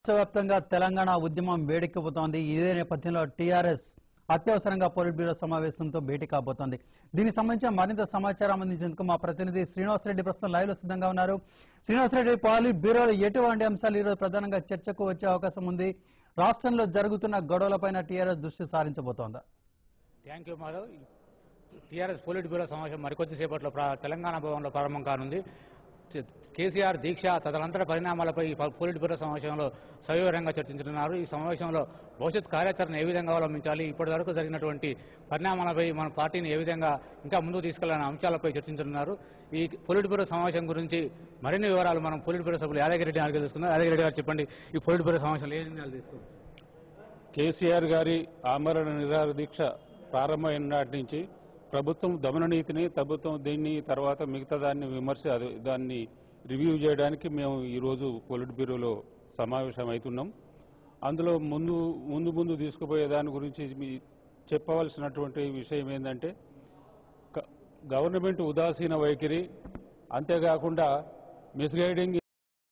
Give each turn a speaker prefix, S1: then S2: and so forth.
S1: రాష్ట్రవ్యాప్తంగా తెలంగాణ ఉద్యమం వేడెక్కిపోతోంది. ఇదే నేపథ్యంలో టీఆర్ఎస్ అత్యవసరంగా పోలిట్ బ్యూరో సమావేశంతో భేటీ కాబోతోంది. దీనికి సంబంధించిన మరింత సమాచారం అందించేందుకు మా ప్రతినిధి శ్రీనివాసరెడ్డి ప్రస్తుతం లైవ్ లో సిద్ధంగా ఉన్నారు. శ్రీనివాసరెడ్డి, పోలిట్ బ్యూరోలో ఎటువంటి అంశాలు ఈరోజు ప్రధానంగా చర్చకు వచ్చే అవకాశం ఉంది? రాష్ట్రంలో జరుగుతున్న గొడవలపైన టీఆర్ఎస్ దృష్టి సారించబోతోందా?
S2: Thank you Madhav. TRS polit bureau సమావేశం మరికొద్దిసేపట్లో తెలంగాణ భవన్లో ప్రారంభం కానుంది. కేసీఆర్ దీక్ష తదనంతర పరిణామాలపై పోలిట్ బ్యూరో సమావేశంలో సవివరంగా చర్చించనున్నారు. ఈ సమావేశంలో భవిష్యత్ కార్యాచరణ ఏ విధంగా అవలంబించాలి, ఇప్పటి వరకు జరిగినటువంటి పరిణామాలపై మన పార్టీని ఏ విధంగా ఇంకా ముందుకు తీసుకెళ్లాలనే అంశాలపై చర్చించనున్నారు. ఈ పోలిట్ బ్యూరో సమావేశం గురించి మరిన్ని వివరాలు మనం పోలిట్ బ్యూరో సభ్యులు యాదగిరెడ్డి గారికి తెలుసుకుందాం. యాదగిరెడ్డి గారు చెప్పండి, ఈ పోలిట్ బ్యూరో సమావేశంలో ఏ నిర్ణయాలు తీసుకుంటారు?
S3: కేసీఆర్ గారి ఆమరణ నిరాహార దీక్ష ప్రారంభమైన నాటి నుంచి ప్రభుత్వం దమన నీతిని దీన్ని తర్వాత మిగతా దాన్ని రివ్యూ చేయడానికి మేము ఈరోజు పొలిట్ బ్యూరోలో సమావేశం అవుతున్నాం. అందులో ముందు తీసుకుపోయే దాని గురించి చెప్పవలసినటువంటి విషయం ఏంటంటే, గవర్నమెంట్ ఉదాసీన వైఖరి, అంతేకాకుండా మిస్గైడింగ్